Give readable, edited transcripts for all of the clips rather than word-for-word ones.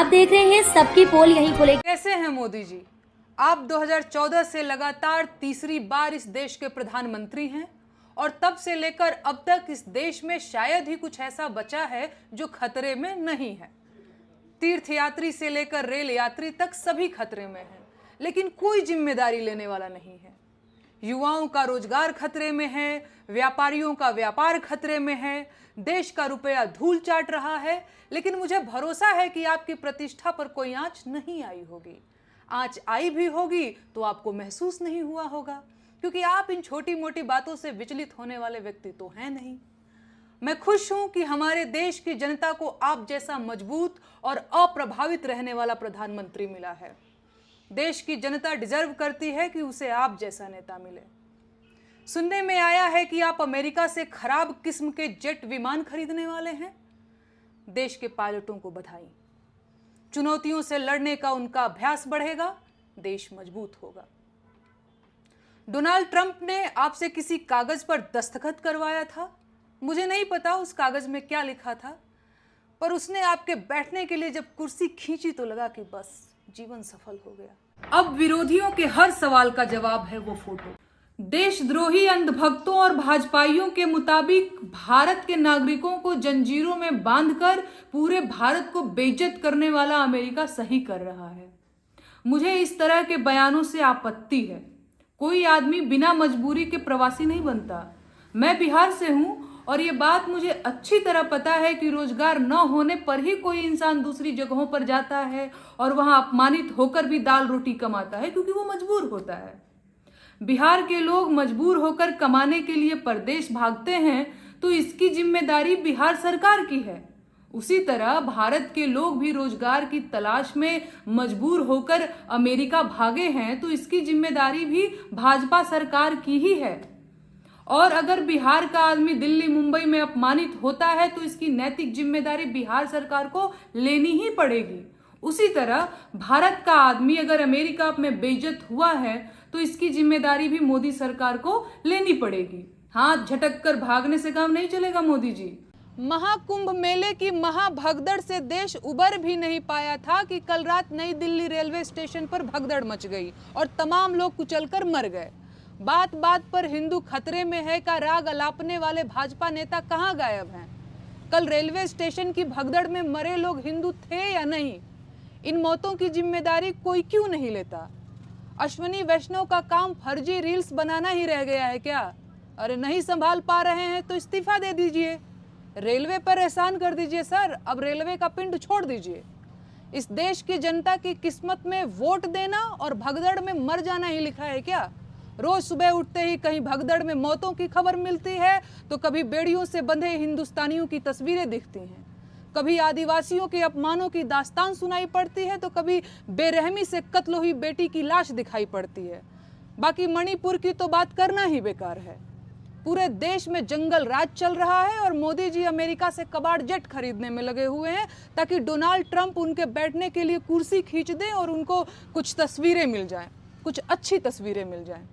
आप देख रहे हैं सबकी पोल यहीं खुले। कैसे हैं मोदी जी? आप 2014 से लगातार तीसरी बार इस देश के प्रधानमंत्री हैं और तब से लेकर अब तक इस देश में शायद ही कुछ ऐसा बचा है जो खतरे में नहीं है। तीर्थयात्री से लेकर रेल यात्री तक सभी खतरे में हैं, लेकिन कोई जिम्मेदारी लेने वाला नहीं है। युवाओं का रोजगार खतरे में है, व्यापारियों का व्यापार खतरे में है, देश का रुपया धूल चाट रहा है, लेकिन मुझे भरोसा है कि आपकी प्रतिष्ठा पर कोई आंच नहीं आई होगी। आंच आई भी होगी तो आपको महसूस नहीं हुआ होगा, क्योंकि आप इन छोटी मोटी बातों से विचलित होने वाले व्यक्ति तो हैं नहीं। मैं खुश हूं कि हमारे देश की जनता को आप जैसा मजबूत और अप्रभावित रहने वाला प्रधानमंत्री मिला है। देश की जनता डिजर्व करती है कि उसे आप जैसा नेता मिले। सुनने में आया है कि आप अमेरिका से खराब किस्म के जेट विमान खरीदने वाले हैं। देश के पायलटों को बधाई। चुनौतियों से लड़ने का उनका अभ्यास बढ़ेगा, देश मजबूत होगा। डोनाल्ड ट्रंप ने आपसे किसी कागज पर दस्तखत करवाया था। मुझे नहीं पता उस कागज में क्या लिखा था, पर उसने आपके बैठने के लिए जब कुर्सी खींची तो लगा कि बस जीवन सफल हो गया। अब विरोधियों के हर सवाल का जवाब है वो फोटो। देशद्रोही अंधभक्तों और भाजपाइयों के मुताबिक भारत के नागरिकों को जंजीरों में बांधकर पूरे भारत को बेइज्जत करने वाला अमेरिका सही कर रहा है। मुझे इस तरह के बयानों से आपत्ति है। कोई आदमी बिना मजबूरी के प्रवासी नहीं बनता। मैं बिहार से हूं और ये बात मुझे अच्छी तरह पता है कि रोजगार न होने पर ही कोई इंसान दूसरी जगहों पर जाता है और वहां अपमानित होकर भी दाल रोटी कमाता है, क्योंकि वो मजबूर होता है। बिहार के लोग मजबूर होकर कमाने के लिए परदेश भागते हैं तो इसकी जिम्मेदारी बिहार सरकार की है। उसी तरह भारत के लोग भी रोजगार की तलाश में मजबूर होकर अमेरिका भागे हैं तो इसकी जिम्मेदारी भी भाजपा सरकार की ही है। और अगर बिहार का आदमी दिल्ली मुंबई में अपमानित होता है तो इसकी नैतिक जिम्मेदारी बिहार सरकार को लेनी ही पड़ेगी। उसी तरह भारत का आदमी अगर अमेरिका में बेइज्जत हुआ है तो इसकी जिम्मेदारी भी मोदी सरकार को लेनी पड़ेगी। हाथ झटक कर भागने से काम नहीं चलेगा मोदी जी। महाकुंभ मेले की महाभगदड़ से देश उबर भी नहीं पाया था कि कल रात नई दिल्ली रेलवे स्टेशन पर भगदड़ मच गई और तमाम लोग कुचलकर मर गए। बात बात पर हिंदू खतरे में है का राग अलापने वाले भाजपा नेता कहां गायब हैं? कल रेलवे स्टेशन की भगदड़ में मरे लोग हिंदू थे या नहीं? इन मौतों की जिम्मेदारी कोई क्यों नहीं लेता? अश्विनी वैष्णव का काम फर्जी रील्स बनाना ही रह गया है क्या? अरे नहीं संभाल पा रहे हैं तो इस्तीफा दे दीजिए, रेलवे पर एहसान कर दीजिए सर। अब रेलवे का पिंड छोड़ दीजिए। इस देश की जनता की किस्मत में वोट देना और भगदड़ में मर जाना ही लिखा है क्या? रोज सुबह उठते ही कहीं भगदड़ में मौतों की खबर मिलती है तो कभी बेड़ियों से बंधे हिंदुस्तानियों की तस्वीरें दिखती हैं, कभी आदिवासियों के अपमानों की दास्तान सुनाई पड़ती है तो कभी बेरहमी से कत्ल हुई बेटी की लाश दिखाई पड़ती है। बाकी मणिपुर की तो बात करना ही बेकार है। पूरे देश में जंगल राज चल रहा है और मोदी जी अमेरिका से कबाड़ जेट खरीदने में लगे हुए हैं ताकि डोनाल्ड ट्रंप उनके बैठने के लिए कुर्सी खींच दें और उनको कुछ तस्वीरें मिल जाएं, कुछ अच्छी तस्वीरें मिल जाएं।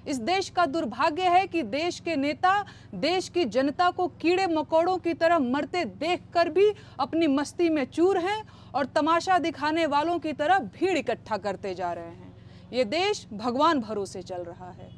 इस देश का दुर्भाग्य है कि देश के नेता देश की जनता को कीड़े मकोड़ों की तरह मरते देखकर भी अपनी मस्ती में चूर हैं और तमाशा दिखाने वालों की तरह भीड़ इकट्ठा करते जा रहे हैं। ये देश भगवान भरोसे चल रहा है।